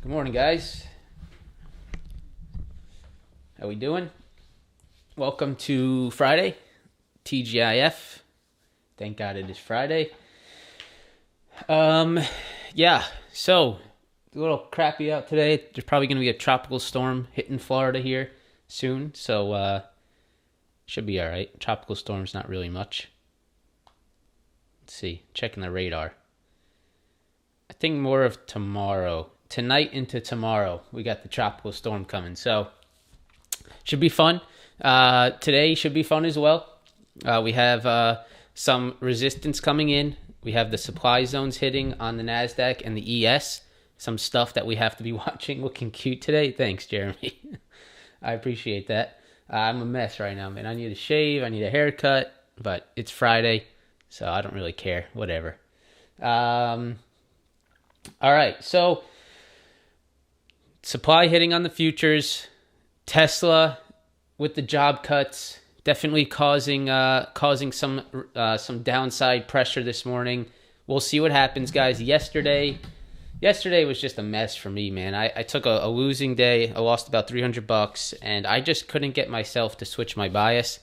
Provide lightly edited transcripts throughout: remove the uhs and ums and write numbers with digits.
Good morning, guys. How we doing? Welcome to Friday, TGIF. Thank God it is Friday. So a little crappy out today. There's probably going to be a tropical storm hitting Florida here soon, so should be all right. Tropical storm's not really much. Let's see, checking the radar. I think more of tomorrow. Tonight into tomorrow, we got the tropical storm coming, so should be fun. Today should be fun as well. We have some resistance coming in. We have the supply zones hitting on the Nasdaq and the ES. Some stuff that we have to be watching. Looking cute today. Thanks, Jeremy. I appreciate that. I'm a mess right now, man. I need a shave. I need a haircut, but it's Friday, so I don't really care. Whatever. All right, so supply hitting on the futures. Tesla with the job cuts definitely causing some downside pressure this morning. We'll see what happens, guys. Yesterday was just a mess for me, man. I took a losing day. I lost about $300, and I just couldn't get myself to switch my bias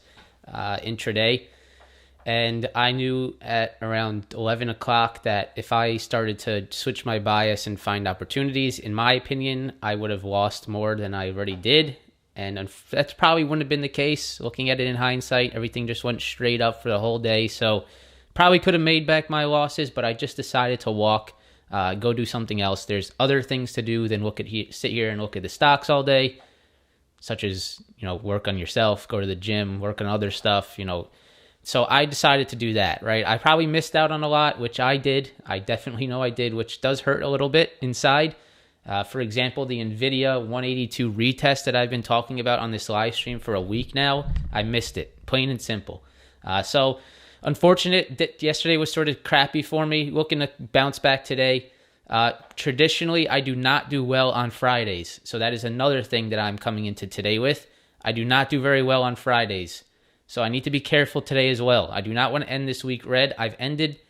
intraday. And I knew at around 11 o'clock that if I started to switch my bias and find opportunities, in my opinion, I would have lost more than I already did. And that's probably wouldn't have been the case. Looking at it in hindsight, everything just went straight up for the whole day. So probably could have made back my losses, but I just decided to walk, go do something else. There's other things to do than sit here and look at the stocks all day, such as, work on yourself, go to the gym, work on other stuff, So I decided to do that, right? I probably missed out on a lot, which I did. I definitely know I did, which does hurt a little bit inside. For example, the Nvidia 182 retest that I've been talking about on this live stream for a week now, I missed it, plain and simple. So unfortunate that yesterday was sort of crappy for me. Looking to bounce back today. Traditionally, I do not do well on Fridays. So that is another thing that I'm coming into today with. I do not do very well on Fridays. So I need to be careful today as well. I do not want to end this week red. I've ended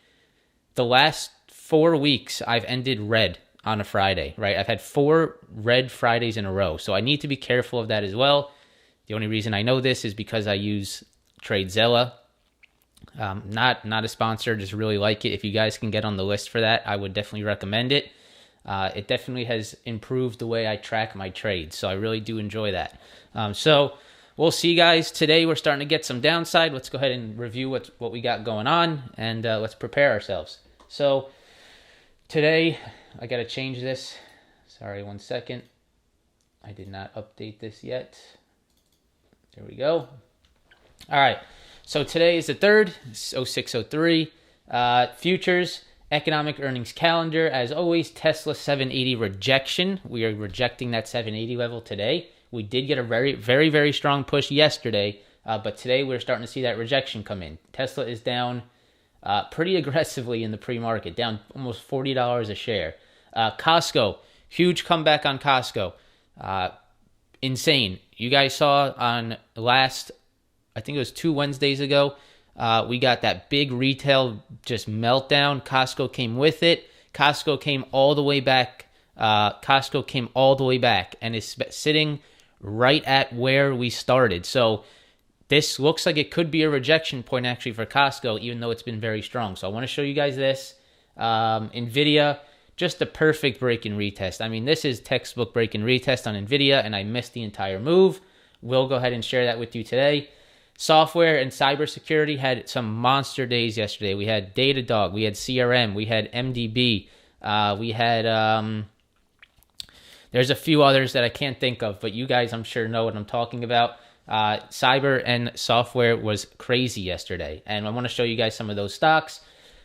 the last 4 weeks. I've ended red on a Friday, right? I've had 4 red Fridays in a row. So I need to be careful of that as well. The only reason I know this is because I use TradeZella. Not a sponsor, just really like it. If you guys can get on the list for that, I would definitely recommend it. It definitely has improved the way I track my trades. So I really do enjoy that. We'll see, guys. Today we're starting to get some downside. Let's go ahead and review what we got going on, and let's prepare ourselves. So today, I got to change this. Sorry, 1 second. I did not update this yet. There we go. All right. So today is the 3rd, 0603. Futures, economic earnings calendar. As always, Tesla 780 rejection. We are rejecting that 780 level today. We did get a very, very, very strong push yesterday, but today we're starting to see that rejection come in. Tesla is down pretty aggressively in the pre-market, down almost $40 a share. Costco, huge comeback on Costco. Insane. You guys saw on I think it was 2 Wednesdays ago, we got that big retail just meltdown. Costco came with it. Costco came all the way back. And is sitting right at where we started. So this looks like it could be a rejection point actually for Costco, even though it's been very strong. So I want to show you guys this. Nvidia, just a perfect break and retest. I mean, this is textbook break and retest on Nvidia, and I missed the entire move. We'll go ahead and share that with you today. Software and cybersecurity had some monster days yesterday. We had Datadog, we had CRM, we had MDB, we had there's a few others that I can't think of, but you guys I'm sure know what I'm talking about. Cyber and software was crazy yesterday, and I want to show you guys some of those stocks.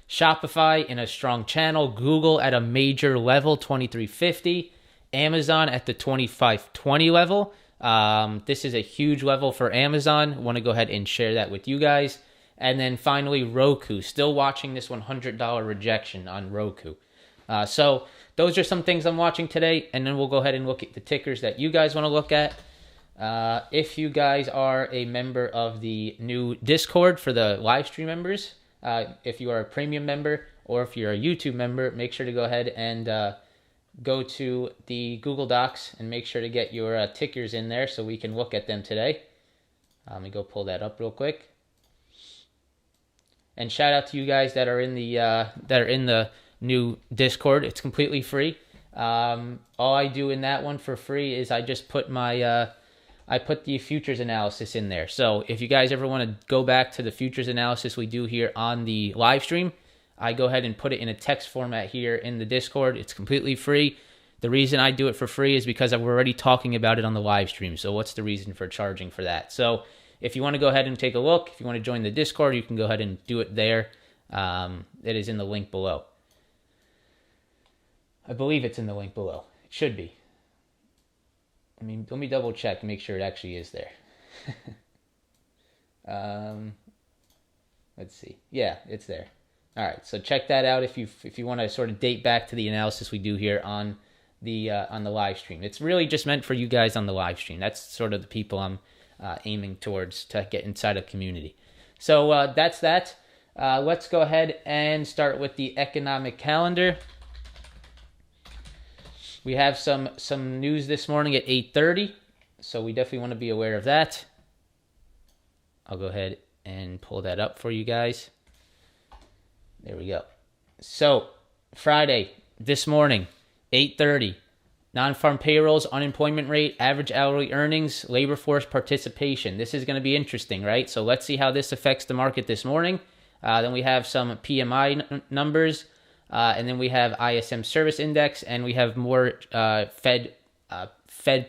Shopify in a strong channel, Google at a major level, 2350, Amazon at the 2520 level. This is a huge level for Amazon. Want to go ahead and share that with you guys. And then finally, Roku. Still watching this $100 rejection on Roku. So those are some things I'm watching today. And then we'll go ahead and look at the tickers that you guys want to look at. If you guys are a member of the new Discord for the live stream members, if you are a premium member or if you're a YouTube member, make sure to go ahead and go to the Google Docs and make sure to get your tickers in there so we can look at them today. Let me go pull that up real quick. And shout out to you guys that are in the new Discord. It's completely free. All I do in that one for free is I just put I put the futures analysis in there. So if you guys ever want to go back to the futures analysis we do here on the live stream, I go ahead and put it in a text format here in the Discord. It's completely free. The reason I do it for free is because we're already talking about it on the live stream. So what's the reason for charging for that? So if you want to go ahead and take a look, if you want to join the Discord, you can go ahead and do it there. It is in the link below. I believe it's in the link below. It should be. Let me double check and make sure it actually is there. Let's see. Yeah, it's there. All right, so check that out if you want to sort of date back to the analysis we do here on the live stream. It's really just meant for you guys on the live stream. That's sort of the people I'm aiming towards to get inside a community. So that's that. Let's go ahead and start with the economic calendar. We have some news this morning at 8:30, so we definitely want to be aware of that. I'll go ahead and pull that up for you guys. There we go. So Friday this morning, 8:30, non-farm payrolls, unemployment rate, average hourly earnings, labor force participation. This is going to be interesting, right? So let's see how this affects the market this morning. Then we have some PMI numbers. And then we have ISM service index, and we have more Fed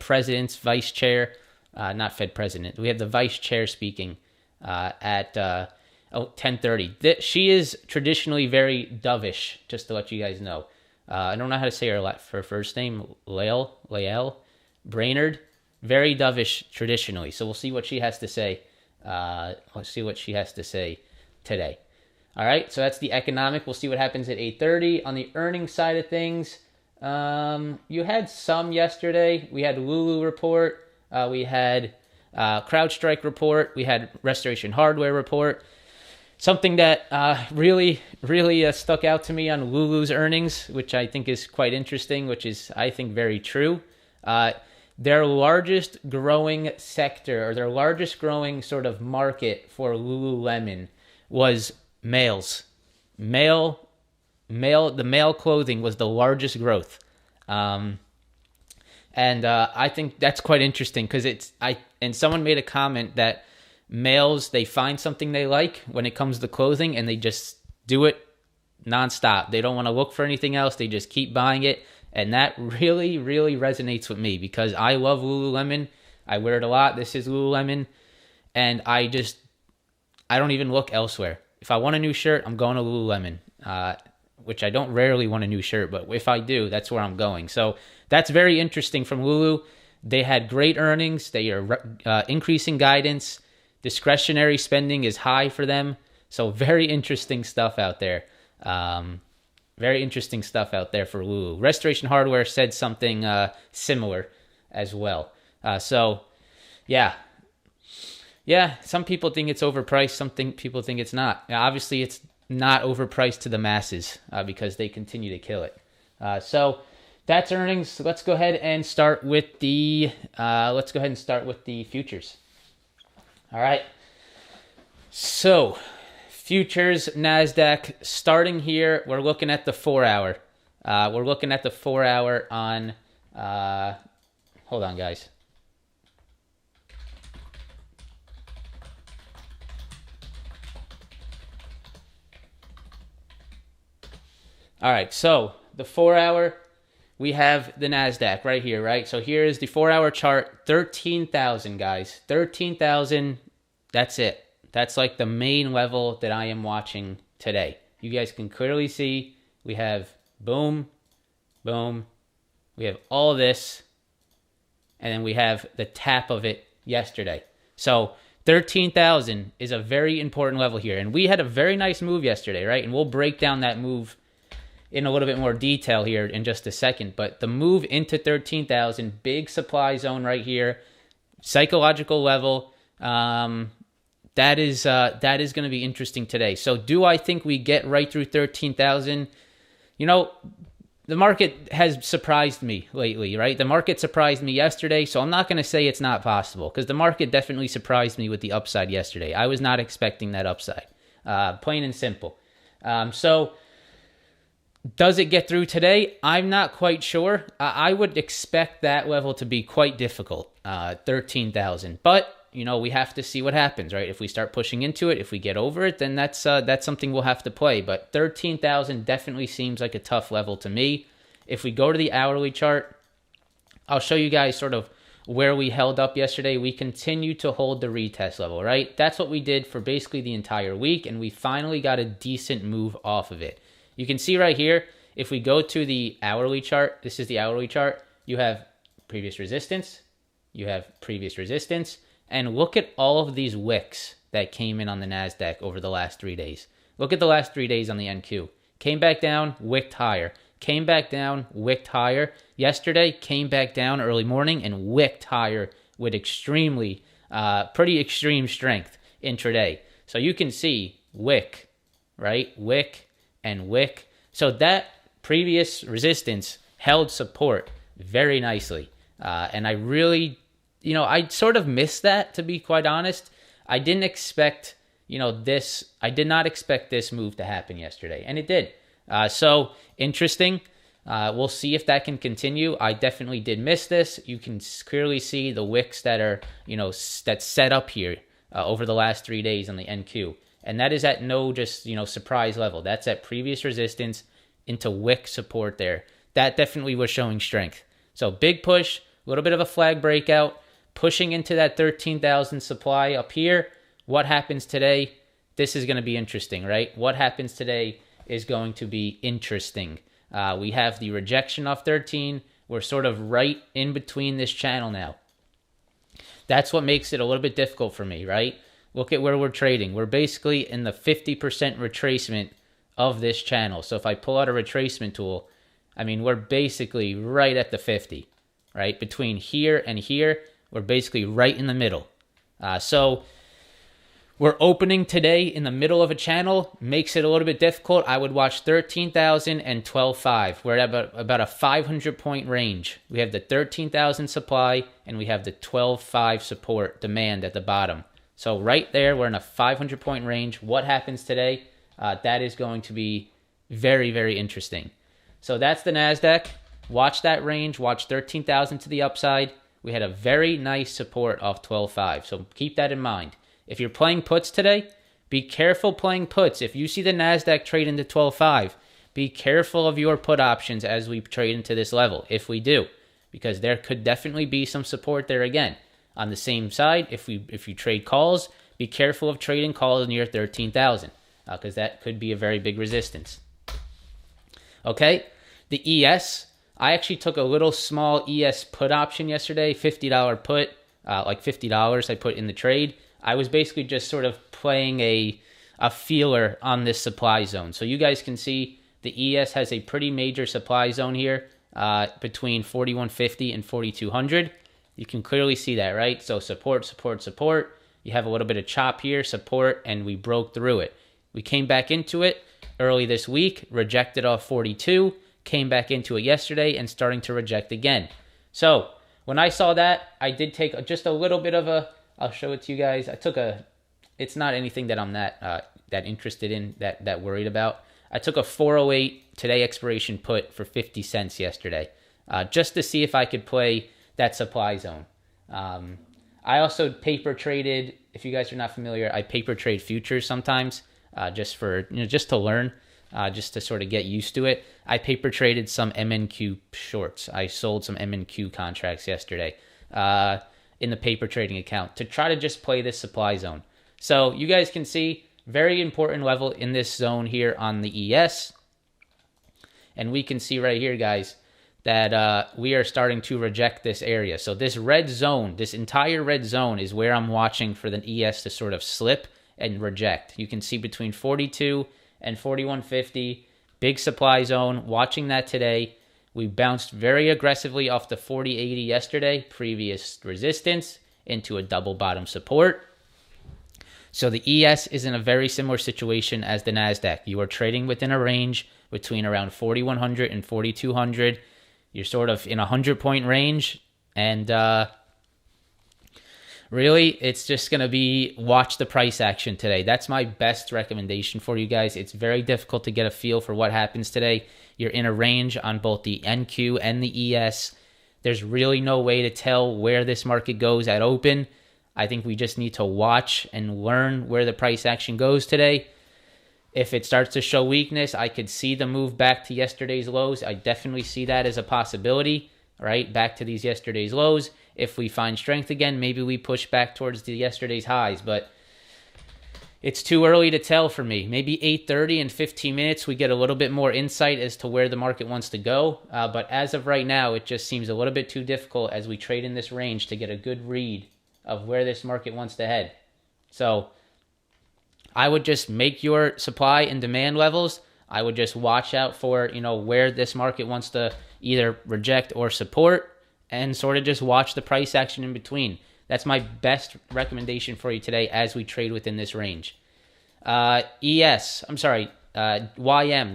president's vice chair, not Fed president. We have the vice chair speaking at 10:30. She is traditionally very dovish, just to let you guys know. I don't know how to say her first name, Lael Brainerd. Very dovish traditionally. So we'll see what she has to say. Let's see what she has to say today. All right, so that's the economic. We'll see what happens at 8:30. On the earnings side of things, you had some yesterday. We had Lulu report. We had CrowdStrike report. We had Restoration Hardware report. Something that really stuck out to me on Lulu's earnings, which I think is quite interesting, which is, I think, very true. Their largest growing sector, or their largest growing sort of market for Lululemon was males. The male clothing was the largest growth. And I think that's quite interesting because and someone made a comment that males, they find something they like when it comes to clothing and they just do it nonstop. They don't want to look for anything else. They just keep buying it. And that really resonates with me because I love Lululemon. I wear it a lot. This is Lululemon. And I don't even look elsewhere. If I want a new shirt, I'm going to Lululemon, which I don't rarely want a new shirt, but if I do, that's where I'm going. So that's very interesting from Lulu. They had great earnings. They are increasing guidance. Discretionary spending is high for them. So very interesting stuff out there. Very interesting stuff out there for Lulu. Restoration Hardware said something similar as well. Yeah, some people think it's overpriced. Some people think it's not. Now, obviously, it's not overpriced to the masses because they continue to kill it. So that's earnings. Let's go ahead and start with the futures. All right. So futures, Nasdaq, starting here. We're looking at the 4-hour. We're looking at the 4-hour on. Hold on, guys. All right, so the 4-hour, we have the Nasdaq right here, right? So here is the 4-hour chart, 13,000, guys. 13,000, that's it. That's like the main level that I am watching today. You guys can clearly see we have boom, boom. We have all this, and then we have the tap of it yesterday. So 13,000 is a very important level here. And we had a very nice move yesterday, right? And we'll break down that move in a little bit more detail here in just a second. But the move into 13,000, big supply zone right here, psychological level, that is going to be interesting today. So do I think we get right through 13,000? You know, the market has surprised me lately, right? The market surprised me yesterday, so I'm not going to say it's not possible, because the market definitely surprised me with the upside yesterday. I was not expecting that upside, plain and simple. So does it get through today? I'm not quite sure. I would expect that level to be quite difficult, 13,000. But we have to see what happens, right? If we start pushing into it, if we get over it, then that's something we'll have to play. But 13,000 definitely seems like a tough level to me. If we go to the hourly chart, I'll show you guys sort of where we held up yesterday. We continue to hold the retest level, right? That's what we did for basically the entire week, and we finally got a decent move off of it. You can see right here, if we go to the hourly chart, this is the hourly chart, you have previous resistance, you have previous resistance, and look at all of these wicks that came in on the Nasdaq over the last 3 days. Look at the last 3 days on the NQ. Came back down, wicked higher. Came back down, wicked higher. Yesterday, came back down early morning and wicked higher with pretty extreme strength intraday. So you can see wick, right? Wick and wick. So that previous resistance held support very nicely. And I really, I sort of missed that, to be quite honest. I didn't expect, this. I did not expect this move to happen yesterday, and it did. So interesting. We'll see if that can continue. I definitely did miss this. You can clearly see the wicks that are, that's set up here over the last 3 days on the NQ. And that is at no just, surprise level. That's at previous resistance into wick support there. That definitely was showing strength. So big push, a little bit of a flag breakout, pushing into that 13,000 supply up here. What happens today? This is going to be interesting, right? What happens today is going to be interesting. We have the rejection off 13. We're sort of right in between this channel now. That's what makes it a little bit difficult for me, right? Look at where we're trading. We're basically in the 50% retracement of this channel. So if I pull out a retracement tool, we're basically right at the 50, right? Between here and here, we're basically right in the middle. So we're opening today in the middle of a channel, makes it a little bit difficult. I would watch 13,000 and 12.5. We're at about a 500-point range. We have the 13,000 supply, and we have the 12.5 support demand at the bottom. So right there, we're in a 500-point range. What happens today? That is going to be very, very interesting. So that's the Nasdaq. Watch that range. Watch 13,000 to the upside. We had a very nice support off 12.5. So keep that in mind. If you're playing puts today, be careful playing puts. If you see the Nasdaq trade into 12.5, be careful of your put options as we trade into this level, if we do, because there could definitely be some support there again. On the same side, if you trade calls, be careful of trading calls near 13,000, because that could be a very big resistance. Okay, the ES, I actually took a little small ES put option yesterday, $50 put, like $50 I put in the trade. I was basically just sort of playing a feeler on this supply zone. So you guys can see the ES has a pretty major supply zone here between 4150 and 4200. You can clearly see that, right? So support, support, support. You have a little bit of chop here, support, and we broke through it. We came back into it early this week, rejected off 42, came back into it yesterday, and starting to reject again. So when I saw that, I did take just a little bit of I'll show it to you guys. It's not anything that I'm that interested in, that worried about. I took a 408 today expiration put for 50 cents yesterday, just to see if I could play that supply zone. I also paper traded. If you guys are not familiar, I paper trade futures sometimes, just to learn, just to sort of get used to it. I paper traded some MNQ shorts. I sold some MNQ contracts yesterday in the paper trading account to try to just play this supply zone. So you guys can see very important level in this zone here on the ES. And we can see right here, guys, that we are starting to reject this area. So this red zone, this entire red zone is where I'm watching for the ES to sort of slip and reject. You can see between 42 and 4150, big supply zone, watching that today. We bounced very aggressively off the 4080 yesterday, previous resistance, into a double bottom support. So the ES is in a very similar situation as the Nasdaq. You are trading within a range between around 4,100 and 4,200. You're sort of in a 100-point range, and really, it's just going to be watch the price action today. That's my best recommendation for you guys. It's very difficult to get a feel for what happens today. You're in a range on both the NQ and the ES. There's really no way to tell where this market goes at open. I think we just need to watch and learn where the price action goes today. If it starts to show weakness, I could see the move back to yesterday's lows. I definitely see that as a possibility, right? Back to these yesterday's lows. If we find strength again, maybe we push back towards the yesterday's highs, but it's too early to tell for me. Maybe 8:30 in 15 minutes, we get a little bit more insight as to where the market wants to go. But as of right now, it just seems a little bit too difficult as we trade in this range to get a good read of where this market wants to head. So I would just make your supply and demand levels. I would just watch out for, where this market wants to either reject or support, and sort of just watch the price action in between. That's my best recommendation for you today as we trade within this range. YM,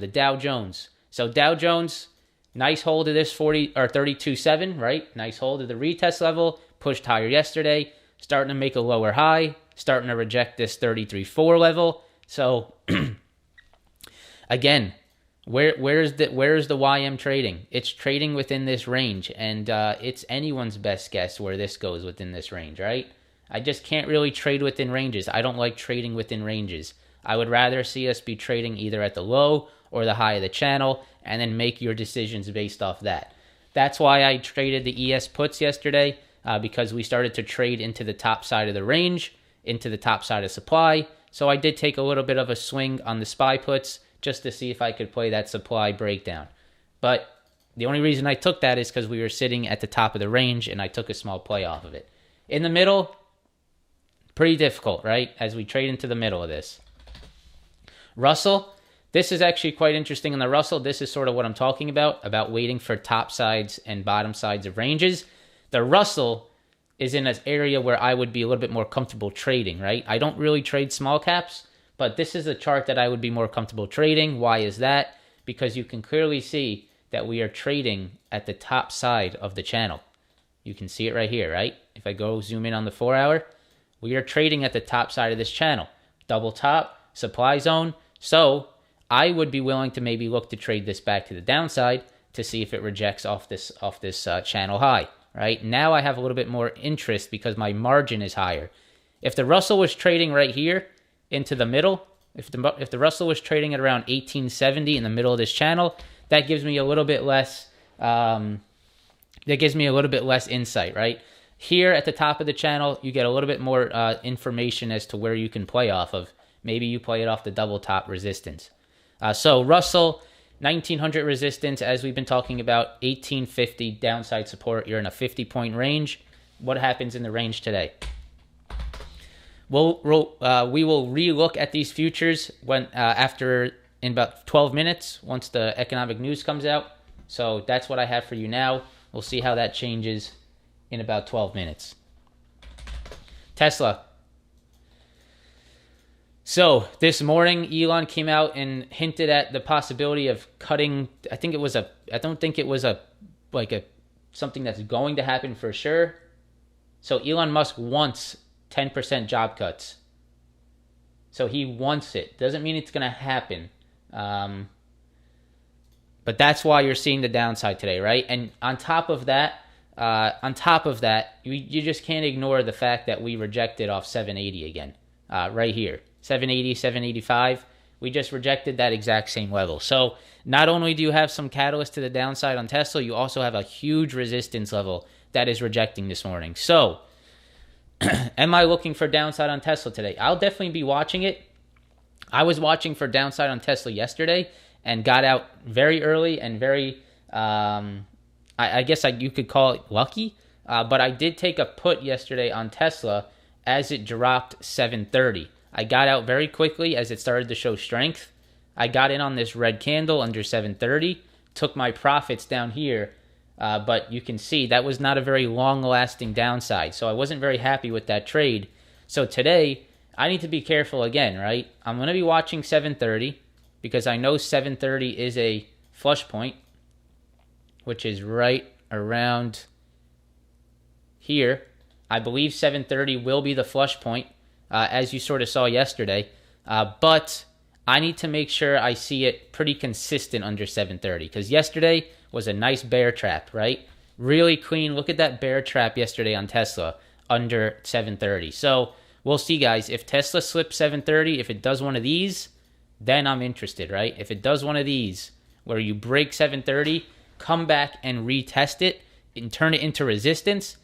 the Dow Jones. So Dow Jones, nice hold of this 32.7, right? Nice hold of the retest level, pushed higher yesterday, starting to make a lower high, starting to reject this 33.4 level. So again, where's the YM trading? It's trading within this range, and it's anyone's best guess where this goes within this range, right? I just can't really trade within ranges. I don't like trading within ranges. I would rather see us be trading either at the low or the high of the channel, and then make your decisions based off that. That's why I traded the ES puts yesterday, because we started to trade into the top side of the range, into the top side of supply. So I did take a little bit of a swing on the SPY puts just to see if I could play that supply breakdown. But the only reason I took that is because we were sitting at the top of the range, and I took a small play off of it. In the middle, pretty difficult, right? As we trade into the middle of this. Russell, this is actually quite interesting in the Russell. This is sort of what I'm talking about waiting for top sides and bottom sides of ranges. The Russell is in an area where I would be a little bit more comfortable trading, right? I don't really trade small caps, but this is a chart that I would be more comfortable trading. Why is that? Because you can clearly see that we are trading at the top side of the channel. You can see it right here, right? If I go zoom in on the 4 hour, we are trading at the top side of this channel. Double top, supply zone. So I would be willing to maybe look to trade this back to the downside to see if it rejects off this channel high, right? Now I have a little bit more interest because my margin is higher. If the Russell was trading right here into the middle, if the Russell was trading at around 1870 in the middle of this channel, that gives me a little bit less insight, right? Here at the top of the channel, you get a little bit more information as to where you can play off of. Maybe you play it off the double top resistance. So Russell, 1900 resistance, as we've been talking about, 1850 downside support. You're in a 50-point range. What happens in the range today? We will relook at these futures when in about 12 minutes once the economic news comes out. So that's what I have for you now. We'll see how that changes in about 12 minutes. Tesla. So this morning, Elon came out and hinted at the possibility of cutting. I don't think it was something that's going to happen for sure. So Elon Musk wants 10% job cuts. So he wants it. Doesn't mean it's going to happen. But that's why you're seeing the downside today, right? And on top of that, you just can't ignore the fact that we rejected off 780 again, right here. 780, 785. We just rejected that exact same level. So not only do you have some catalyst to the downside on Tesla, you also have a huge resistance level that is rejecting this morning. So am I looking for downside on Tesla today? I'll definitely be watching it. I was watching for downside on Tesla yesterday and got out very early and very, I guess you could call it lucky. But I did take a put yesterday on Tesla as it dropped 730. I got out very quickly as it started to show strength. I got in on this red candle under 730, took my profits down here, but you can see that was not a very long-lasting downside, so I wasn't very happy with that trade. So today, I need to be careful again, right? I'm going to be watching 730 because I know 730 is a flush point, which is right around here. I believe 730 will be the flush point, as you sort of saw yesterday. But I need to make sure I see it pretty consistent under 730 because yesterday was a nice bear trap, right? Really clean. Look at that bear trap yesterday on Tesla under 730. So we'll see, guys. If Tesla slips 730, if it does one of these, then I'm interested, right? If it does one of these where you break 730, come back and retest it and turn it into resistance,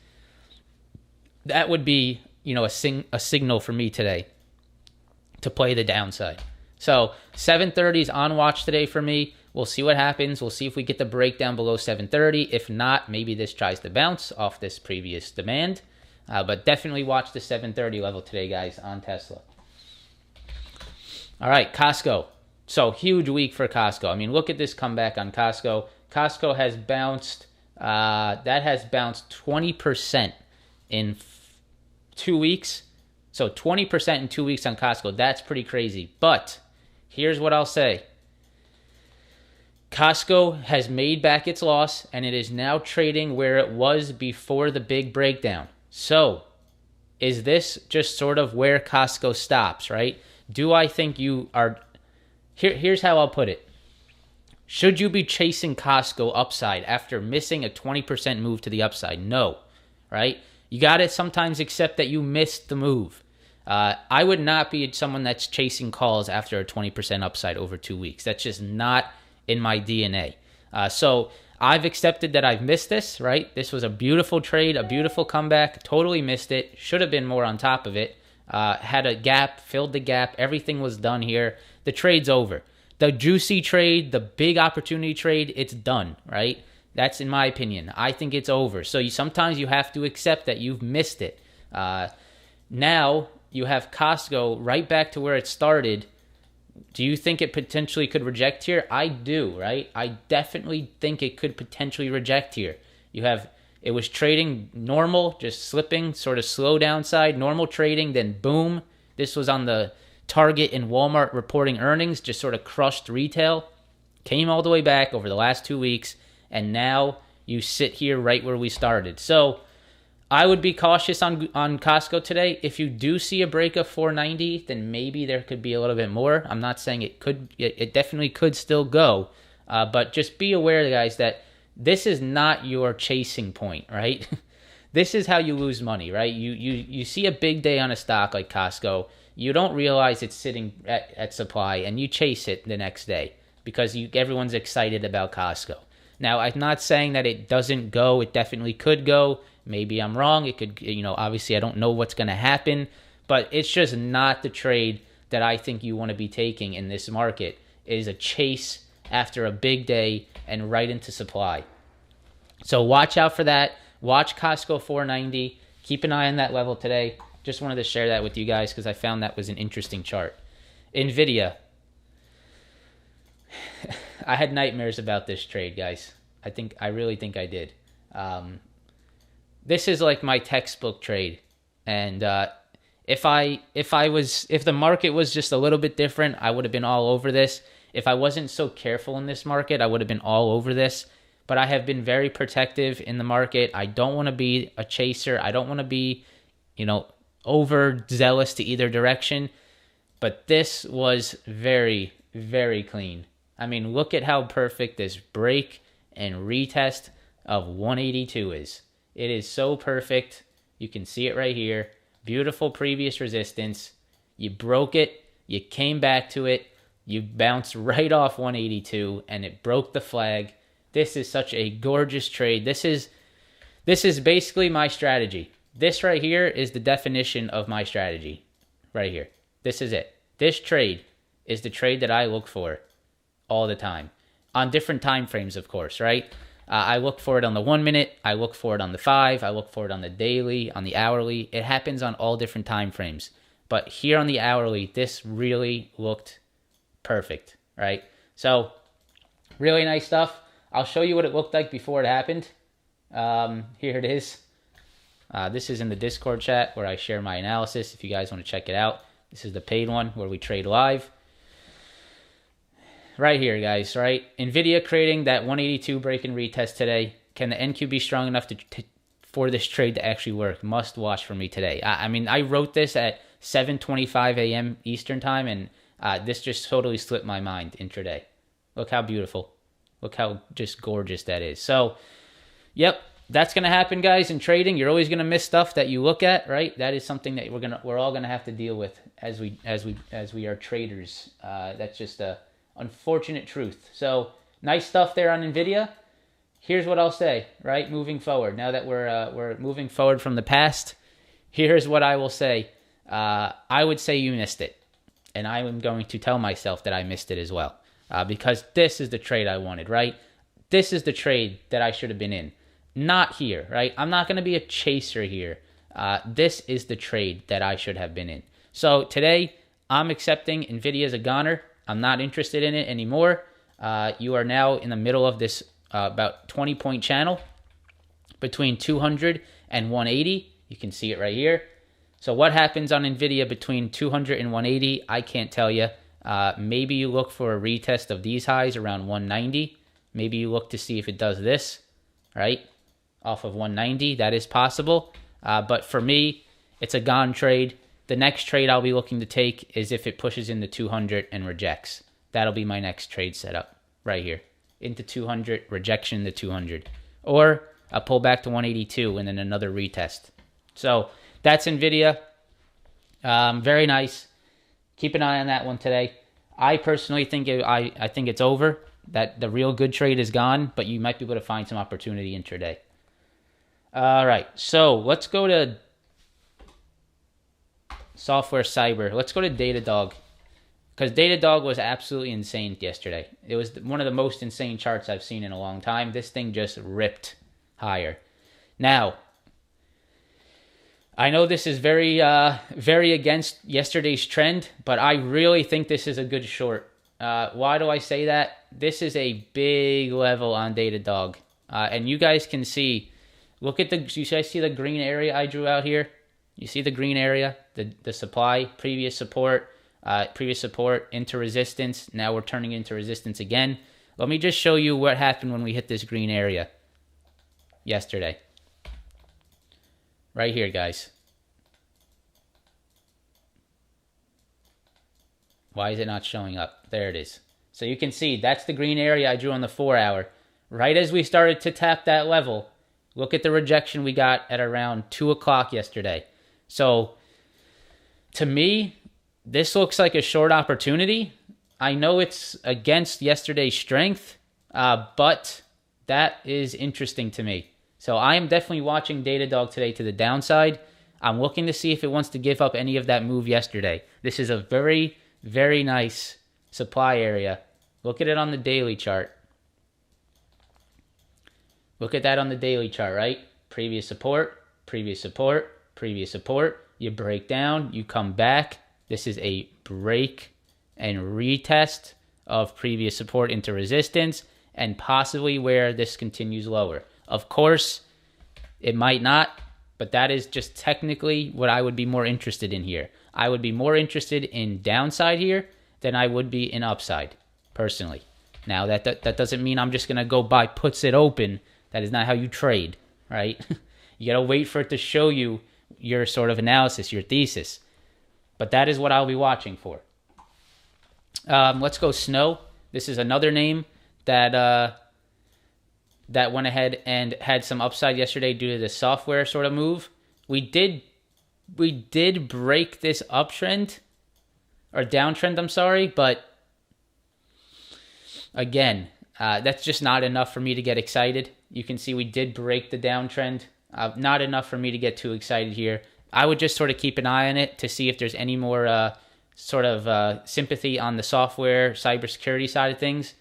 that would be, a signal for me today to play the downside. So 730 is on watch today for me. We'll see what happens. We'll see if we get the breakdown below 730. If not, maybe this tries to bounce off this previous demand. But definitely watch the 730 level today, guys, on Tesla. All right, Costco. So huge week for Costco. I mean, look at this comeback on Costco. Costco has bounced. That has bounced 20% in 2 weeks. So 20% in 2 weeks on Costco. That's pretty crazy. But here's what I'll say. Costco has made back its loss, and it is now trading where it was before the big breakdown. So, is this just sort of where Costco stops, right? Do I think you are... Here's how I'll put it. Should you be chasing Costco upside after missing a 20% move to the upside? No, right? You got to sometimes accept that you missed the move. I would not be someone that's chasing calls after a 20% upside over 2 weeks. That's just not in my DNA. So I've accepted that I've missed this, right? This was a beautiful trade, a beautiful comeback. Totally missed it. Should have been more on top of it. Had a gap, filled the gap. Everything was done here. The trade's over. The juicy trade, the big opportunity trade, it's done, right? That's in my opinion. I think it's over. So sometimes you have to accept that you've missed it. Now you have Costco right back to where it started. Do you think it potentially could reject here? I do, right? I definitely think it could potentially reject here. It was trading normal, just slipping, sort of slow downside, normal trading, then boom. This was on the Target and Walmart reporting earnings, just sort of crushed retail, came all the way back over the last 2 weeks, and now you sit here right where we started. So I would be cautious on Costco today. If you do see a break of 490, then maybe there could be a little bit more. I'm not saying it definitely could still go, but just be aware, guys, that this is not your chasing point, right? This is how you lose money, right? You see a big day on a stock like Costco, you don't realize it's sitting at supply, and you chase it the next day because everyone's excited about Costco. Now, I'm not saying that it doesn't go. It definitely could go. Maybe I'm wrong. It could, obviously I don't know what's going to happen, but it's just not the trade that I think you want to be taking in this market. It is a chase after a big day and right into supply. So watch out for that. Watch Costco 490. Keep an eye on that level today. Just wanted to share that with you guys because I found that was an interesting chart. Nvidia. I had nightmares about this trade, guys. I really think I did. This is like my textbook trade, and if the market was just a little bit different, I would have been all over this. If I wasn't so careful in this market, I would have been all over this. But I have been very protective in the market. I don't want to be a chaser. I don't want to be, overzealous to either direction. But this was very, very clean. I mean, look at how perfect this break and retest of 182 is. It is so perfect. You can see it right here. Beautiful previous resistance. You broke it. You came back to it. You bounced right off 182, and it broke the flag. This is such a gorgeous trade. This is basically my strategy. This right here is the definition of my strategy. Right here. This is it. This trade is the trade that I look for all the time. On different time frames, of course, right? I look for it on the 1 minute. I look for it on the 5. I look for it on the daily, on the hourly. It happens on all different time frames. But here on the hourly, this really looked perfect, right? So, really nice stuff. I'll show you what it looked like before it happened. Here it is. This is in the Discord chat where I share my analysis if you guys want to check it out. This is the paid one where we trade live. Right here, guys, right? Nvidia creating that 182 break and retest today. Can the NQ be strong enough for this trade to actually work? Must watch for me today. I mean, I wrote this at 7:25 a.m. Eastern time, and this just totally slipped my mind intraday. Look how beautiful. Look how just gorgeous that is. So, yep, that's gonna happen, guys. In trading, you're always gonna miss stuff that you look at, right? That is something that we're all gonna have to deal with as we are traders. That's just a unfortunate truth. So nice stuff there on Nvidia. Here's what I'll say, right? Moving forward, now that we're moving forward from the past, here's what I will say. I would say you missed it, and I am going to tell myself that I missed it as well, because this is the trade I wanted, right? This is the trade that I should have been in, not here, right? I'm not going to be a chaser here. This is the trade that I should have been in. So today, I'm accepting Nvidia as a goner. I'm not interested in it anymore. You are now in the middle of this about 20-point channel between 200 and 180. You can see it right here. So what happens on Nvidia between 200 and 180, I can't tell you. Maybe you look for a retest of these highs around 190. Maybe you look to see if it does this, right? Off of 190, that is possible. But for me, it's a gone trade. The next trade I'll be looking to take is if it pushes into 200 and rejects. That'll be my next trade setup right here. Into 200, rejection to 200. Or a pull back to 182 and then another retest. So that's Nvidia. Very nice. Keep an eye on that one today. I personally think I think it's over. That the real good trade is gone, but you might be able to find some opportunity intraday. All right, so let's go to software cyber. Let's go to Datadog, because Datadog was absolutely insane yesterday. It was one of the most insane charts I've seen in a long time. This thing just ripped higher. Now, I know this is very against yesterday's trend, but I really think this is a good short. Why do I say that? This is a big level on Datadog, and you guys can see. Look at you guys see the green area I drew out here. You see the green area, the supply, previous support into resistance. Now we're turning into resistance again. Let me just show you what happened when we hit this green area yesterday. Right here, guys. Why is it not showing up? There it is. So you can see that's the green area I drew on the 4 hour. Right as we started to tap that level, look at the rejection we got at around 2 o'clock yesterday. So to me, this looks like a short opportunity. I know it's against yesterday's strength, but that is interesting to me. So I am definitely watching Datadog today to the downside. I'm looking to see if it wants to give up any of that move yesterday. This is a very, very nice supply area. Look at it on the daily chart. Look at that on the daily chart, right? Previous support, previous support, previous support. You break down, you come back. This is a break and retest of previous support into resistance, and possibly where this continues lower. Of course, it might not, but that is just technically what I would be more interested in here. I would be more interested in downside here than I would be in upside, personally. Now, that doesn't mean I'm just going to go buy puts it open. That is not how you trade, right? You got to wait for it to show you your sort of analysis, your thesis. But that is what I'll be watching for. Let's go Snow. This is another name that went ahead and had some upside yesterday due to the software sort of move. We did break this uptrend, or downtrend, I'm sorry, but again, that's just not enough for me to get excited. You can see we did break the downtrend. Not enough for me to get too excited here. I would just sort of keep an eye on it to see if there's any more sympathy on the software, cybersecurity side of things.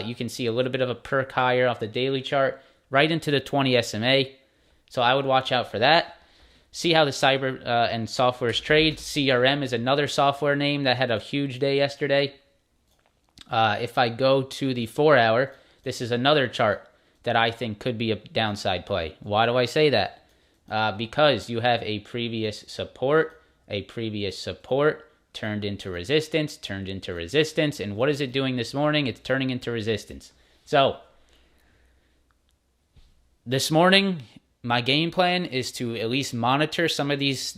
You can see a little bit of a perk higher off the daily chart, right into the 20 SMA. So I would watch out for that. See how the cyber and softwares trade. CRM is another software name that had a huge day yesterday. If I go to the 4 hour, this is another chart that I think could be a downside play. Why do I say that? Because you have a previous support, turned into resistance, turned into resistance. And what is it doing this morning? It's turning into resistance. So this morning, my game plan is to at least monitor some of these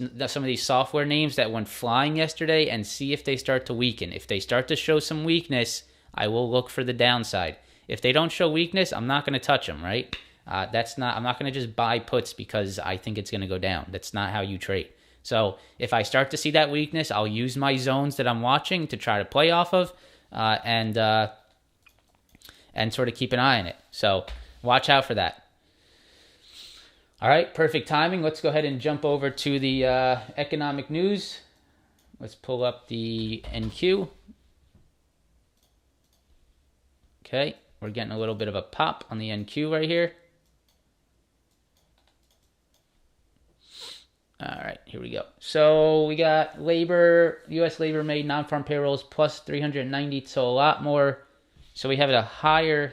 software names that went flying yesterday and see if they start to weaken. If they start to show some weakness, I will look for the downside. If they don't show weakness, I'm not going to touch them, right? I'm not going to just buy puts because I think it's going to go down. That's not how you trade. So if I start to see that weakness, I'll use my zones that I'm watching to try to play off of, and sort of keep an eye on it. So watch out for that. All right, perfect timing. Let's go ahead and jump over to the economic news. Let's pull up the NQ. Okay, we're getting a little bit of a pop on the NQ right here. All right, here we go. So we got U.S. labor made non-farm payrolls plus 390, so a lot more. So we have an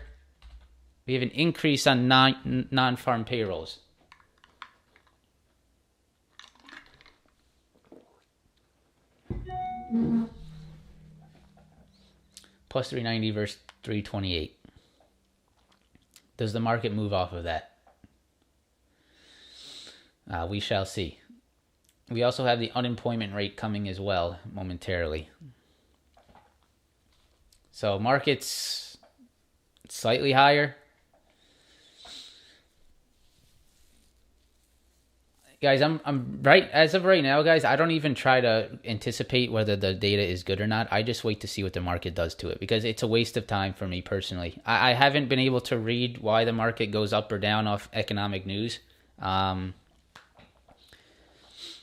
increase on non-farm payrolls. Plus 390 versus 328. Does the market move off of that? We shall see. We also have the unemployment rate coming as well momentarily. So markets slightly higher. Guys, I'm right as of right now, guys. I don't even try to anticipate whether the data is good or not. I just wait to see what the market does to it because it's a waste of time for me personally. I haven't been able to read why the market goes up or down off economic news.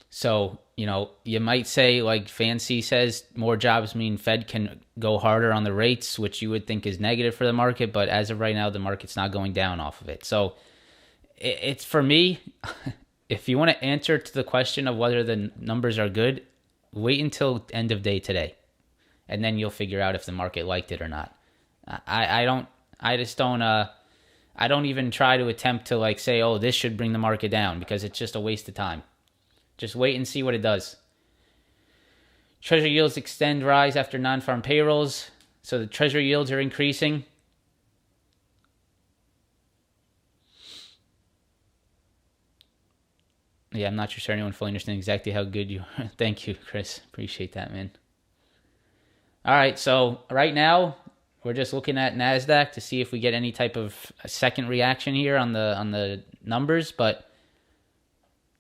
So, you might say, like Fancy says, more jobs mean Fed can go harder on the rates, which you would think is negative for the market. But as of right now, the market's not going down off of it. So it's for me. If you want to answer to the question of whether the numbers are good, wait until end of day today, and then you'll figure out if the market liked it or not. I don't even try to attempt to say, oh, this should bring the market down because it's just a waste of time. Just wait and see what it does. Treasury yields extend rise after non-farm payrolls, so the treasury yields are increasing. Yeah, I'm not sure anyone fully understands exactly how good you are. Thank you, Chris. Appreciate that, man. All right, so right now we're just looking at Nasdaq to see if we get any type of a second reaction here on the numbers. But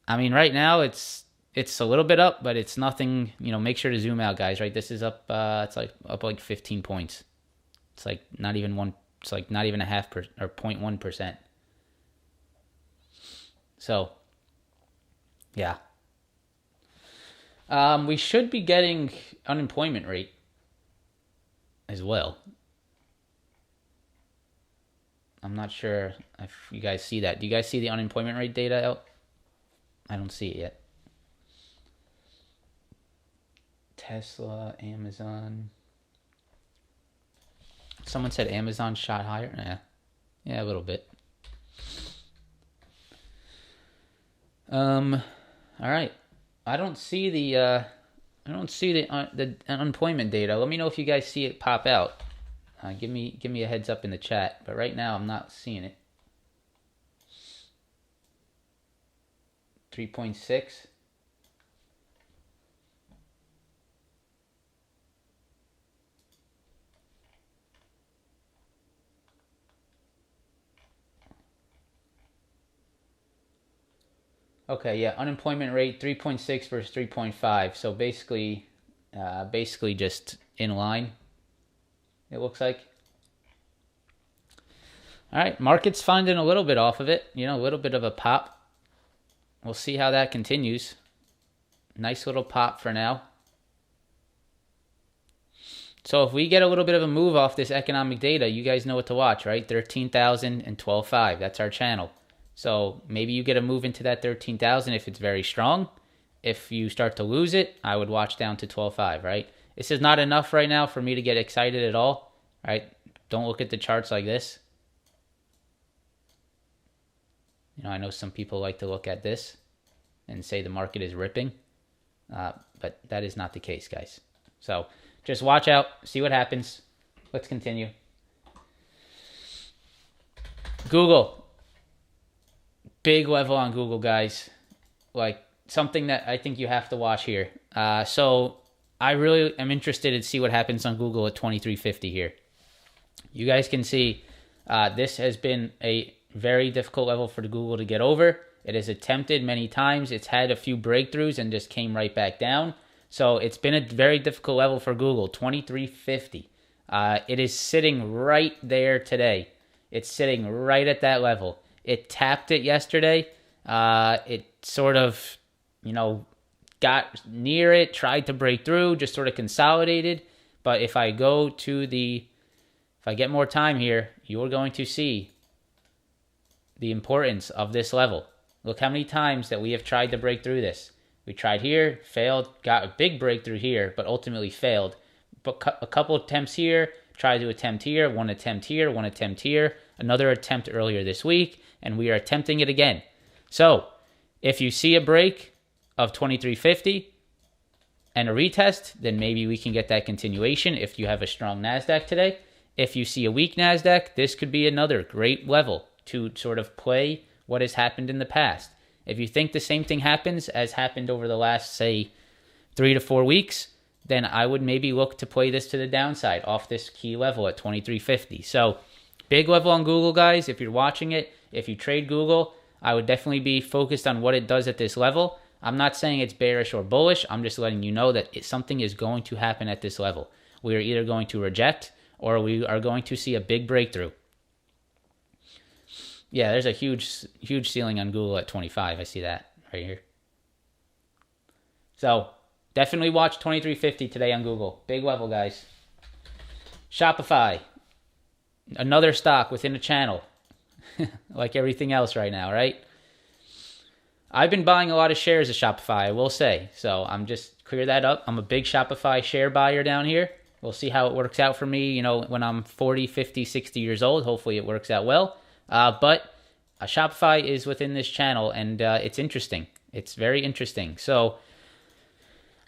I mean, right now it's a little bit up, but it's nothing. Make sure to zoom out, guys. Right, this is up. It's up 15 points. It's not even one. It's not even a half or 0.1%. So. Yeah. We should be getting unemployment rate as well. I'm not sure if you guys see that. Do you guys see the unemployment rate data out? I don't see it yet. Tesla, Amazon. Someone said Amazon shot higher. Yeah, a little bit. All right. I don't see the unemployment data. Let me know if you guys see it pop out. Give me a heads up in the chat. But right now I'm not seeing it. 3.6. Okay, yeah, unemployment rate 3.6 versus 3.5. So basically just in line. It looks like. All right, market's finding a little bit off of it. A little bit of a pop. We'll see how that continues. Nice little pop for now. So if we get a little bit of a move off this economic data, you guys know what to watch, right? 13,000 and 12.5. That's our channel. So maybe you get a move into that 13,000 if it's very strong. If you start to lose it, I would watch down to 12.5, right? This is not enough right now for me to get excited at all, right? Don't look at the charts like this. I know some people like to look at this and say the market is ripping, but that is not the case, guys. So just watch out, see what happens. Let's continue. Google. Big level on Google, guys. Like something that I think you have to watch here. So I really am interested to see what happens on Google at 2350 here. You guys can see this has been a very difficult level for Google to get over. It has attempted many times. It's had a few breakthroughs and just came right back down. So it's been a very difficult level for Google, 2350. It is sitting right there today. It's sitting right at that level. It tapped it yesterday. It sort of, got near it, tried to break through, just sort of consolidated. But if I get more time here, you're going to see the importance of this level. Look how many times that we have tried to break through this. We tried here, failed, got a big breakthrough here, but ultimately failed. But a couple attempts here, tried to attempt here, one attempt here, one attempt here, another attempt earlier this week, and we are attempting it again. So if you see a break of 2350 and a retest, then maybe we can get that continuation if you have a strong Nasdaq today. If you see a weak Nasdaq, this could be another great level to sort of play what has happened in the past. If you think the same thing happens as happened over the last, say, 3 to 4 weeks, then I would maybe look to play this to the downside off this key level at 2350. So big level on Google, guys. If you're watching it, if you trade Google, I would definitely be focused on what it does at this level. I'm not saying it's bearish or bullish. I'm just letting you know that something is going to happen at this level. We are either going to reject or we are going to see a big breakthrough. Yeah, there's a huge ceiling on Google at 25. I see that right here. So definitely watch 2350 today on Google. Big level, guys. Shopify, another stock within a channel, like everything else right now, right? I've been buying a lot of shares of Shopify, I will say. So I'm just clear that up. I'm a big Shopify share buyer down here. We'll see how it works out for me, when I'm 40, 50, 60 years old. Hopefully it works out well. But Shopify is within this channel, and it's interesting. It's very interesting. So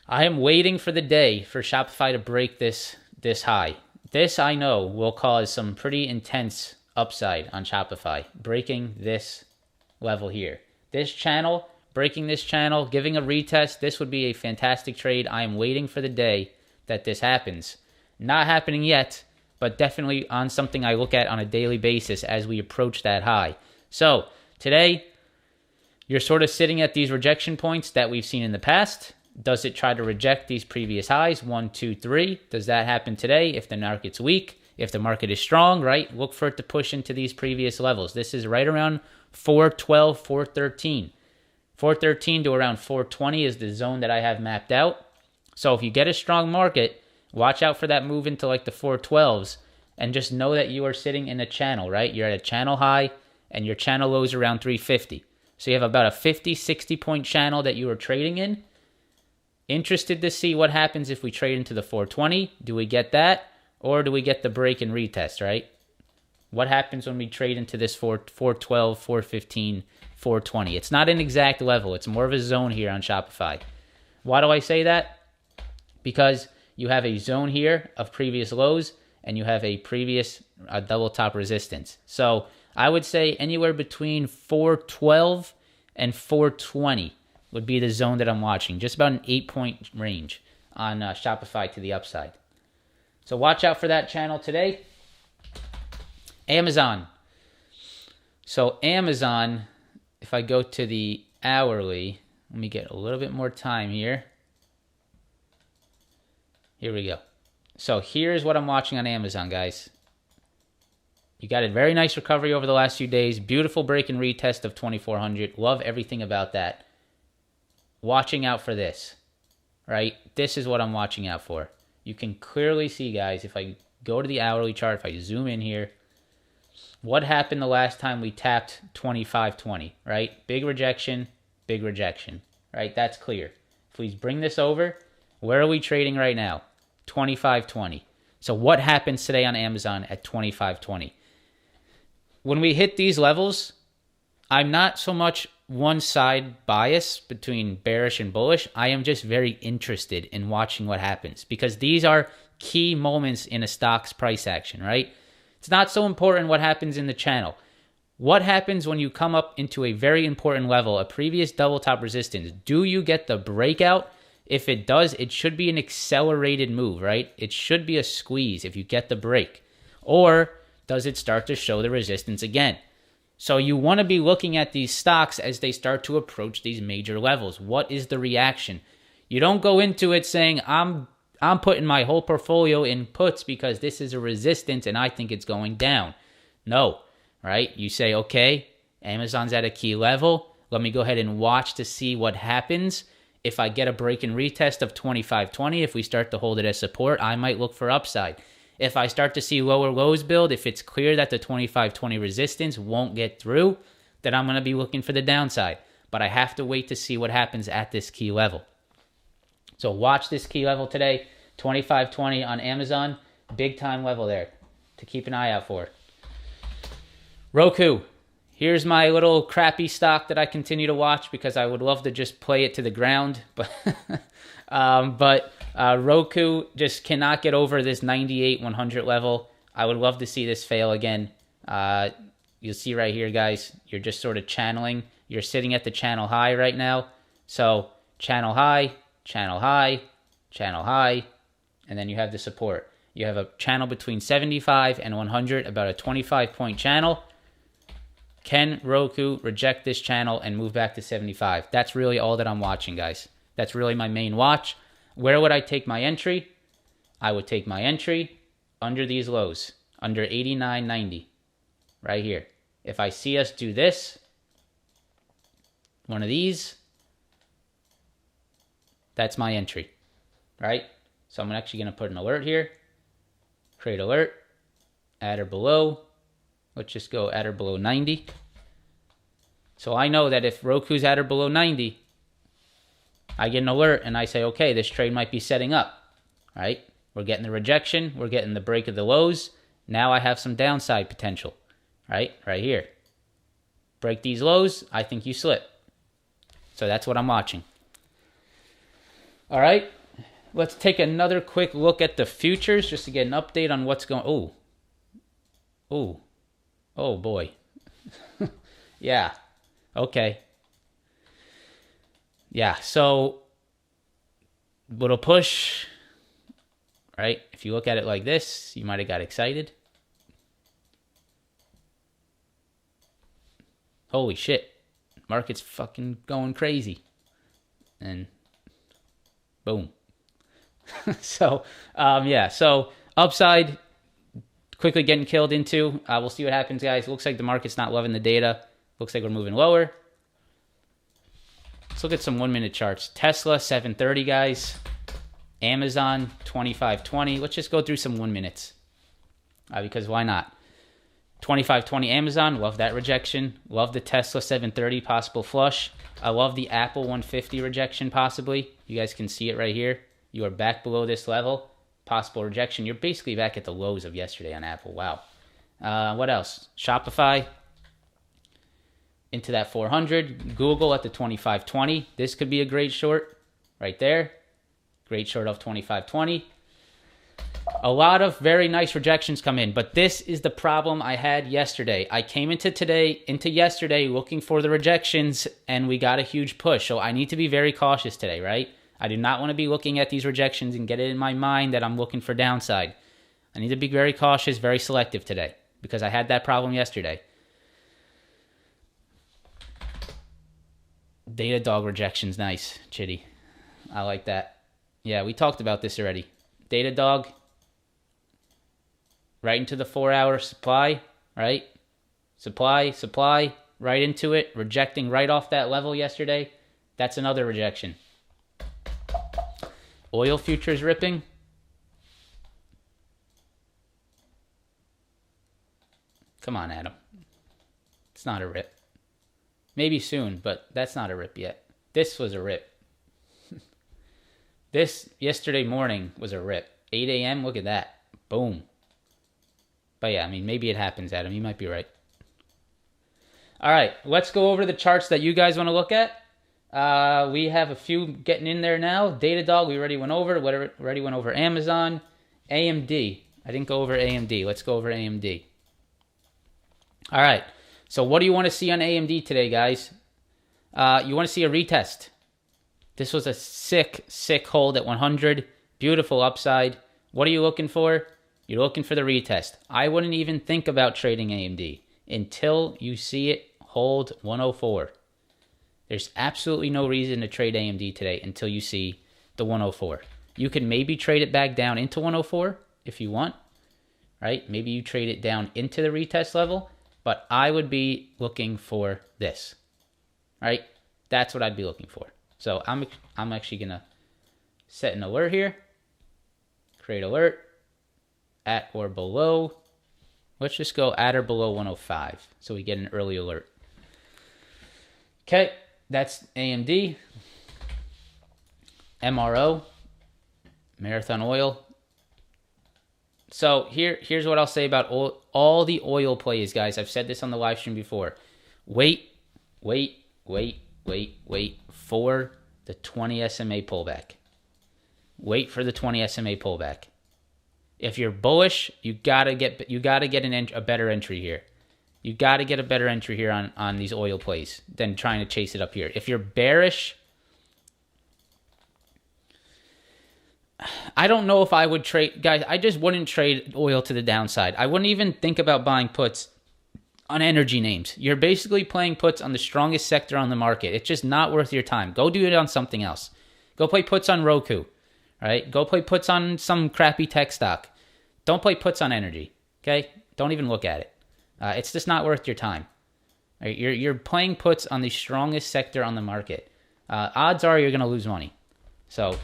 I am waiting for the day for Shopify to break this high. This, I know, will cause some pretty intense upside on Shopify, breaking this level here. This channel, breaking this channel, giving a retest, this would be a fantastic trade. I am waiting for the day that this happens. Not happening yet, but definitely on something I look at on a daily basis as we approach that high. So today, you're sort of sitting at these rejection points that we've seen in the past. Does it try to reject these previous highs? 1, 2, 3. Does that happen today if the market's weak? If the market is strong, right? Look for it to push into these previous levels. This is right around 412, 413. 413 to around 420 is the zone that I have mapped out. So if you get a strong market, watch out for that move into like the 412s and just know that you are sitting in a channel, right? You're at a channel high and your channel low is around 350. So you have about a 50, 60 point channel that you are trading in. Interested to see what happens if we trade into the 420. Do we get that? Or do we get the break and retest, right? What happens when we trade into this 412, 415, 420? It's not an exact level. It's more of a zone here on Shopify. Why do I say that? Because you have a zone here of previous lows and you have a previous double top resistance. So I would say anywhere between 412 and 420 would be the zone that I'm watching. Just about an 8-point range on Shopify to the upside. So watch out for that channel today. Amazon. So Amazon, if I go to the hourly, let me get a little bit more time here. Here we go. So here's what I'm watching on Amazon, guys. You got a very nice recovery over the last few days. Beautiful break and retest of 2400. Love everything about that. Watching out for this, right? This is what I'm watching out for. You can clearly see, guys, if I go to the hourly chart, if I zoom in here, what happened the last time we tapped 2520, right? Big rejection, right? That's clear. If we bring this over, where are we trading right now? 2520. So what happens today on Amazon at 2520? When we hit these levels, I'm not so much one side bias between bearish and bullish. I am just very interested in watching what happens because these are key moments in a stock's price action, right? It's not so important what happens in the channel. What happens when you come up into a very important level, a previous double top resistance? Do you get the breakout? If it does, it should be an accelerated move, right? It should be a squeeze if you get the break. Or does it start to show the resistance again? So you want to be looking at these stocks as they start to approach these major levels. What is the reaction? You don't go into it saying, I'm putting my whole portfolio in puts because this is a resistance and I think it's going down. No, right? You say, okay, Amazon's at a key level. Let me go ahead and watch to see what happens. If I get a break and retest of 25.20, if we start to hold it as support, I might look for upside. If I start to see lower lows build, if it's clear that the 25.20 resistance won't get through, then I'm going to be looking for the downside. But I have to wait to see what happens at this key level. So watch this key level today, 25.20 on Amazon. Big time level there to keep an eye out for. Roku. Here's my little crappy stock that I continue to watch because I would love to just play it to the ground. But Roku just cannot get over this 98-100 level. I would love to see this fail again. You'll see right here, guys, you're just sort of channeling. You're sitting at the channel high right now. So channel high, channel high, channel high, and then you have the support. You have a channel between 75 and 100, about a 25-point channel. Can Roku reject this channel and move back to 75? That's really all that I'm watching, guys. That's really my main watch. Where would I take my entry? I would take my entry under these lows, under 89.90, right here. If I see us do this, one of these, that's my entry, right? So I'm actually going to put an alert here. Create alert, at or below. Let's just go at or below 90. So I know that if Roku's at or below 90, I get an alert and I say, okay, this trade might be setting up, right? We're getting the rejection. We're getting the break of the lows. Now I have some downside potential, right? Right here. Break these lows, I think you slip. So that's what I'm watching. All right, let's take another quick look at the futures just to get an update on what's going. Oh boy. Yeah. Okay. Yeah, so little push, right? If you look at it like this, you might have got excited. Holy shit. Market's fucking going crazy. And boom. So upside quickly getting killed into. We'll see what happens, guys. Looks like the market's not loving the data. Looks like we're moving lower. Let's look at some 1 minute charts. Tesla 730, guys. Amazon 25.20. Let's just go through some 1 minutes. Because why not? 25.20 Amazon, love that rejection. Love the Tesla 730 possible flush. I love the Apple 150 rejection possibly. You guys can see it right here. You are back below this level. Possible rejection. You're basically back at the lows of yesterday on Apple. Wow. What else? Shopify into that 400. Google at the 25.20. This could be a great short right there. Great short off 25.20. A lot of very nice rejections come in, but this is the problem I had yesterday. I came into yesterday looking for the rejections, and we got a huge push. So I need to be very cautious today, right? I do not want to be looking at these rejections and get it in my mind that I'm looking for downside. I need to be very cautious, very selective today, because I had that problem yesterday. Datadog rejection's nice, Chitty. I like that. Yeah, we talked about this already. Datadog, right into the 4-hour supply, right? Supply, right into it, rejecting right off that level yesterday. That's another rejection. Oil futures ripping. Come on, Adam. It's not a rip. Maybe soon, but that's not a rip yet. This was a rip. This yesterday morning was a rip. 8 a.m., look at that. Boom. But yeah, I mean, maybe it happens, Adam. You might be right. All right, let's go over the charts that you guys want to look at. We have a few getting in there now. Datadog, we already went over. Already went over Amazon. AMD. I didn't go over AMD. Let's go over AMD. All right. So what do you want to see on AMD today, guys? You want to see a retest. This was a sick hold at 100. Beautiful upside. What are you looking for? You're looking for the retest. I wouldn't even think about trading AMD until you see it hold 104. There's absolutely no reason to trade AMD today until you see the 104. You can maybe trade it back down into 104 if you want, right? Maybe you trade it down into the retest level, but I would be looking for this, right? That's what I'd be looking for. So I'm actually going to set an alert here. Create alert at or below. Let's just go at or below 105 so we get an early alert. Okay, that's AMD. MRO, Marathon Oil. So here's what I'll say about all the oil plays, guys. I've said this on the live stream before. Wait for the 20 SMA pullback. Wait for the 20 SMA pullback. If you're bullish, you gotta get a better entry here. You gotta get a better entry here on these oil plays than trying to chase it up here. If you're bearish, I don't know if I would trade, guys. I just wouldn't trade oil to the downside. I wouldn't even think about buying puts on energy names. You're basically playing puts on the strongest sector on the market. It's just not worth your time. Go do it on something else. Go play puts on Roku, right? Go play puts on some crappy tech stock. Don't play puts on energy, okay? Don't even look at it. It's just not worth your time. Right? You're playing puts on the strongest sector on the market. Odds are you're going to lose money. So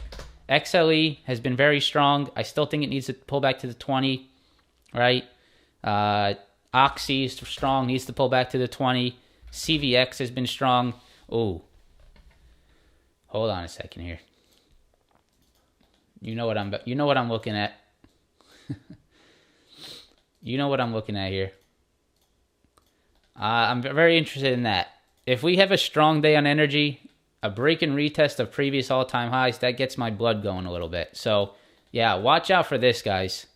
XLE has been very strong. I still think it needs to pull back to the 20, right? Oxy is strong, needs to pull back to the 20. CVX has been strong. Oh, hold on a second here. You know what I'm looking at. You know what I'm looking at here. I'm very interested in that. If we have a strong day on energy, a break and retest of previous all-time highs, that gets my blood going a little bit. So, yeah, watch out for this, guys.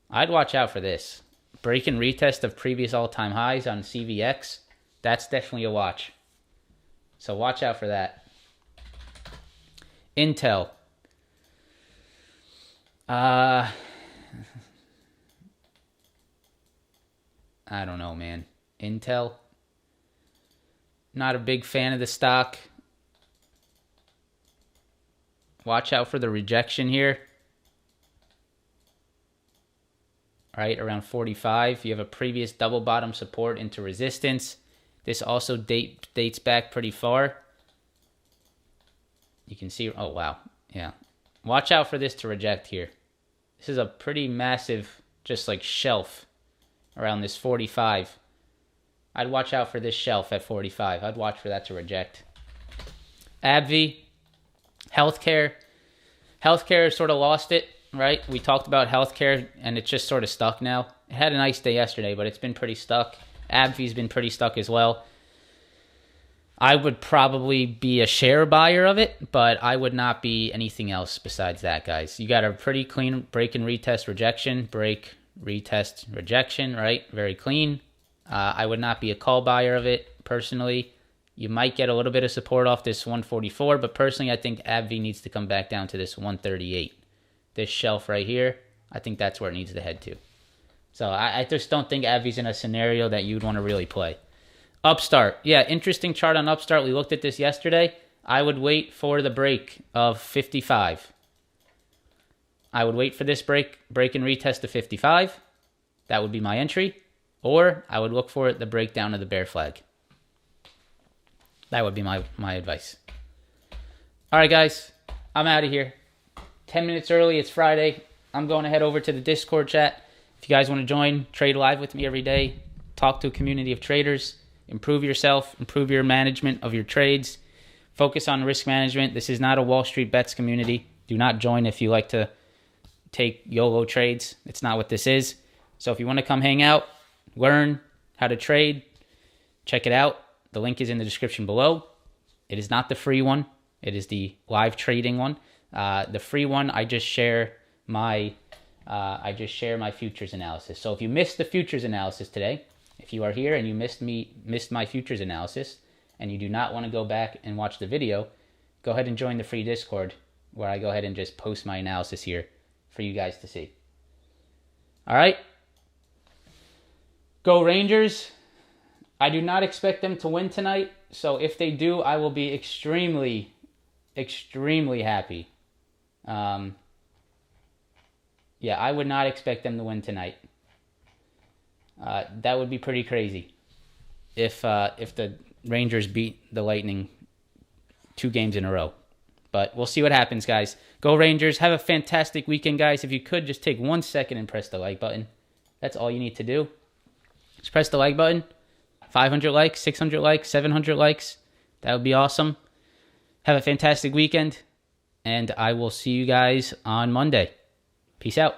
I'd watch out for this. Break and retest of previous all-time highs on CVX. That's definitely a watch. So watch out for that. Intel. I don't know, man. Intel. Not a big fan of the stock. Watch out for the rejection here. Right around 45. You have a previous double bottom support into resistance. This also dates back pretty far. You can see, oh wow, yeah. Watch out for this to reject here. This is a pretty massive, just like shelf around this 45. I'd watch out for this shelf at 45. I'd watch for that to reject. AbbVie, healthcare. Healthcare sort of lost it, right? We talked about healthcare, and it's just sort of stuck now. It had a nice day yesterday, but it's been pretty stuck. AbbVie's been pretty stuck as well. I would probably be a share buyer of it, but I would not be anything else besides that, guys. You got a pretty clean break and retest rejection. Break, retest, rejection, right? Very clean. I would not be a call buyer of it, personally. You might get a little bit of support off this 144, but personally, I think AbbVie needs to come back down to this 138. This shelf right here, I think that's where it needs to head to. So I just don't think AbbVie's in a scenario that you'd want to really play. Upstart. Yeah, interesting chart on Upstart. We looked at this yesterday. I would wait for the break of 55. I would wait for this break and retest to 55. That would be my entry. Or I would look for the breakdown of the bear flag. That would be my advice. All right, guys. I'm out of here. 10 minutes early. It's Friday. I'm going to head over to the Discord chat. If you guys want to join, trade live with me every day, talk to a community of traders, improve yourself, improve your management of your trades, focus on risk management. This is not a Wall Street bets community. Do not join if you like to take YOLO trades. It's not what this is. So if you want to come hang out, learn how to trade, Check it out. The link is in the description below. It is not the free one. It is the live trading one. The free one, I just share my futures analysis. So if you missed the futures analysis today, if you are here and you missed my futures analysis, and you do not want to go back and watch the video, go ahead and join the free Discord, where I go ahead and just post my analysis here for you guys to see. All right. Go Rangers. I do not expect them to win tonight, so if they do, I will be extremely, extremely happy. Yeah, I would not expect them to win tonight. That would be pretty crazy if the Rangers beat the Lightning 2 games in a row. But we'll see what happens, guys. Go Rangers. Have a fantastic weekend, guys. If you could, just take 1 second and press the like button. That's all you need to do. Just press the like button. 500 likes, 600 likes, 700 likes. That would be awesome. Have a fantastic weekend, and I will see you guys on Monday. Peace out.